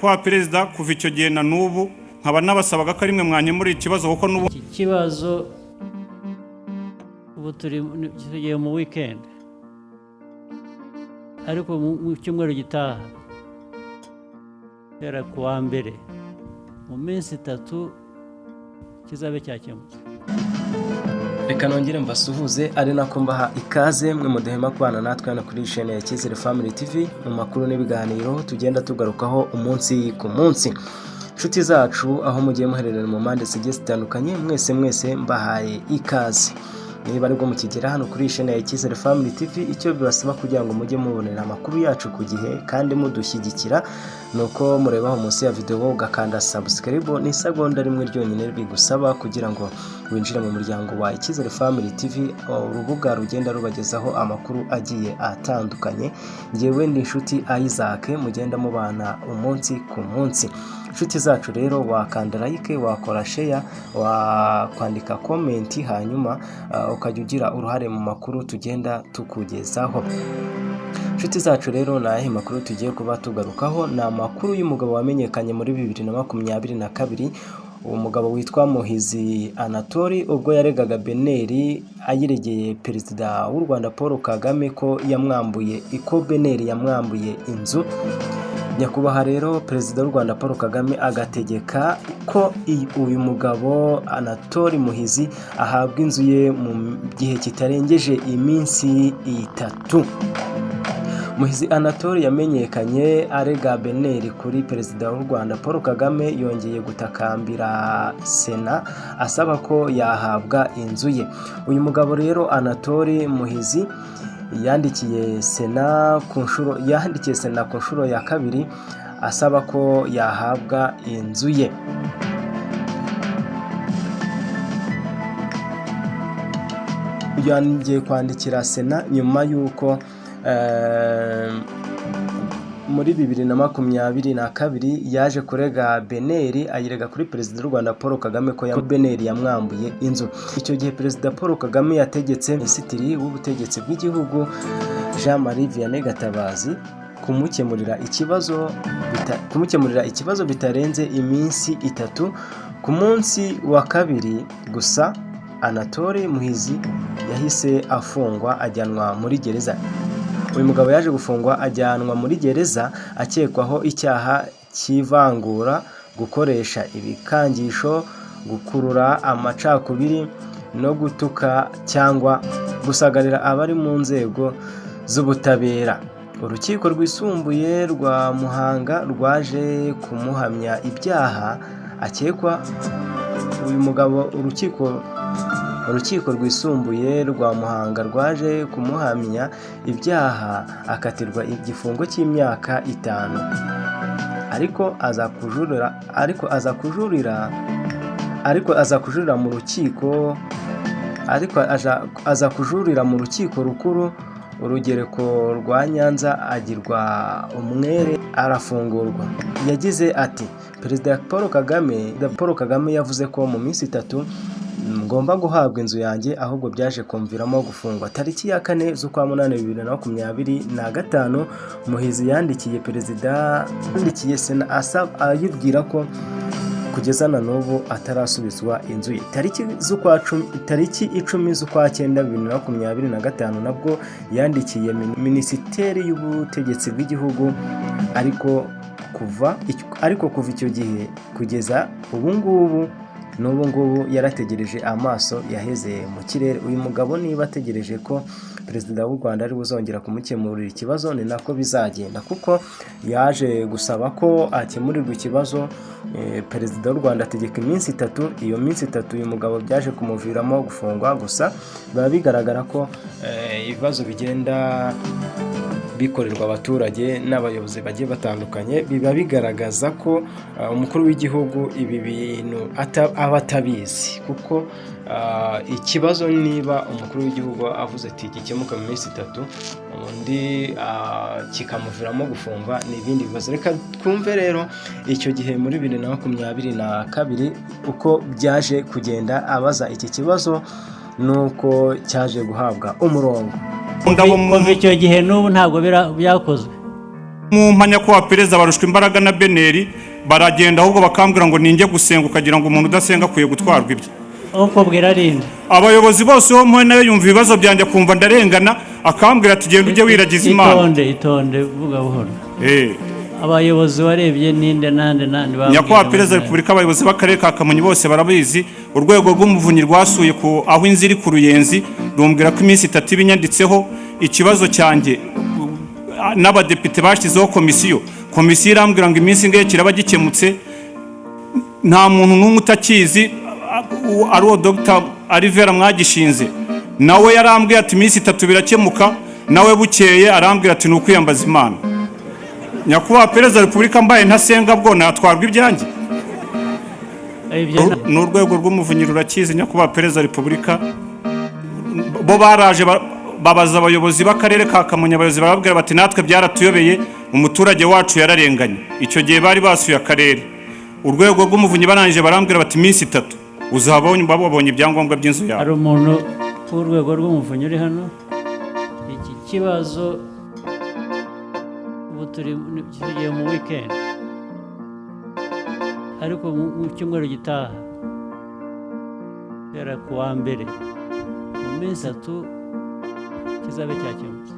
kwa perezida kuva icyo gihe na n'ubu nkaba nabasabaga ko rimwe mwanyemura ikibazo kuko n'ubu ikibazo ubu tugiye mu weekend ariko mu cyumweru gitaha era kuwa mbere mu minsi 3 kizabe cyakemutse. Reka nongere mbasuhuze ari nako mbaha ikaze mwe mudahema kubana natwe hano kuri chaîne ya Icyizere Family TV mu makuru n'ibiganiro tugenda tugarukaho umunsi ku munsi. Nshuti zacu aho mugiye muhererera mu mpande zigiye zitandukanye mwese mbahaye ikaze. Niba aribwo mukigera hano kuri chaîne ya Icyizere Family TV icyo bibasaba kugira ngo mujye mubonera amakuru yacu ku gihe kandi mudushyigikira nuko murebaho munsi ya video ugakanda subscribe ni segonda rimwe ryonyine bigusaba kugira ngo winjire mu muryango wa Icyizere Family TV, urubuga rugenda rubagezaho amakuru agiye atandukanye. Ngewe ndi inshuti Isaac mugenda mubana umunsi ku munsi. Inshuti zacu rero wakanda like, wakora share, wakwandika comment hanyuma ukajya ugira uruhare mu makuru tugenda tukugezaho. Inshuti zacu rero nahe makuru tugiye kuba tugarukaho na makuru y'umugabo wamenyekanye muri 2022. Umugabo witwa Muhizi Anatori ubwo yaregaga Beneri ayiregeye perezida w'u Rwanda Paul Kagame ko yamwambuye Beneri yamwambuye inzu. Nyakubaha rero perezida w'u Rwanda Paul Kagame agategeka ko uyu mugabo Anatori Muhizi ahabwa inzu ye mu gihe kitarengeje iminsi 3. Muhizi Anatori yamenyekanye arega Beneri kuri perezida w'u Rwanda Paul Kagame yongeye gutakambira Sena asaba ko yahabwa inzu ye. Uyu mugabo rero Anatori Muhizi yandikiye Sena ku nshuro ya kabiri asaba ko yahabwa inzu ye. Yangiye kwandikira Sena nyuma y'uko muri 2022 yaje kurega Beneri ayirega kuri perezida w'u Rwanda Paul Kagame ko Beneri yamwambuye inzu. Icyo gihe perezida Paul Kagame yategetse Minisitiri w'ubutegetsi bw'igihugu Jean Marie Vianney Gatabazi kumukemurira ikibazo bitarenze iminsi 3. Ku munsi wa kabiri gusa Anatori Muhizi yahise afungwa ajyanwa muri gereza. Uyu mugabo yaje gufungwa ajyanwa muri gereza akekwaho icyaha cy'ivangura, gukoresha ibikangisho, gukurura amacakubiri no gutuka cyangwa gusagarira abari mu nzego z'ubutabera. Urukiko rwisumbuye rwa Muhanga rwaje kumuhamya ibyaha akekwa. Uyu mugabo urukiko rwisumbuye rwa Muhanga rwaje kumuhamya ibyaha akatirwa igifungo cy'imyaka 5. Ariko aza kujurira mu rukiko rukuru urugereko rwa Nyanza agirwa umwere arafungurwa. Yagize ati perezida Paul Kagame yavuze ko mu minsi 3 ngomba guhabwa inzu yanjye, ahubwo byaje kumviramo gufungwa. Tariki ya 4 z'ukwa 8 2025 Muhizi yandikiye perezida Sena ayibwira ko kugeza na n'ubu atarasubizwa inzu ye. Tariki 10 z'ukwa 9 2025 nabwo yandikiye Minisiteri y'ubutegetsi bw'igihugu, ariko kuva icyo gihe kugeza ubu ngubu yarategereje amaso yaheze mu kirere. Uyu mugabo niba ategereje ko perezida w'u Rwanda ari buzongera kumukemurira ikibazo ni nako bizagenda, kuko yaje gusaba ko akemurirwa ikibazo. Perezida w'u Rwanda ategeka iminsi 3. Iyo minsi 3 uyu mugabo byaje kumuviramo gufungwa. Gusa biba bigaragara ko ibibazo bigenda bikorerwa abaturage n'abayobozi bagiye batandukanye biba bigaragaza ko umukuru w'igihugu ibi bintu aba atabizi, kuko ikibazo niba umukuru w'igihugu avuze ati gikemuka mu minsi 3 undi kikamuviramo gufungwa n'ibindi bibazo. Reka twumve rero icyo gihe muri 2022 uko byaje kugenda abaza iki kibazo nuko cyaje guhabwa umurongo. Kuva icyo gihe n'ubu ntabwo byakozwe. mu mpanya ko perezida barushwa imbaraga na Beneri baragenda ahubwo bakambwira ngo ninjye gusenga ukagira ngo umuntu udasenga akwiye gutwarwa ibye. uko bwira rinde Abayobozi bose bo mwe nayo yumva ibibazo byanjye kumva ndarengana akambwira ati genda ujye wiragiza Imana. Itonde vuga buhoro. Abayobozi warebye ninde nande Nyakubahwa Perezida wa Repubulika, abayobozi b'akarere ka Kamonyi bose barabizi. Urwego rw'umuvunyi rwasuye ku aho inziri ku Ruyenzi rumbwira ko iminsi 3 ibinyanditseho ikibazo cyanjye n'abadepite bashyizeho komisiyo irambwira ngo iminsi ngaye kiraba gikemutse. Nta muntu n'umwe utakizi ari uwo Dr. Alivera mwagishinze nawe yarambwiye ati iminsi 3 birakemuka, nawe bukeye arambwira ati nukwiyambaza Imana. Nyakubahwa Perezida wa Repubulika, mbaye ntasenga bwo natwarwa ibyanjye. N'urwego rw'umuvunyi rurakizi. Nyakubahwa Perezida wa Repubulika, bo baraje babaza abayobozi b'akarere ka Kamonyi, abayobozi barababwira bati natwe byaratuyobeye, umuturage wacu yararenganye. Icyo gihe bari basuye akarere. Urwego rw'umuvunyi barangije barambwira bati iminsi 3 uzabonye babonye ibyangombwa by'inzu yawe. Hari umuntu w'urwego rw'umuvunyi uri hano. Iki kibazo ubu tugiye mu weekend, ariko mu cyumweru gitaha yara kuwa mbere mu minsi 3 kizabe cyakemutse.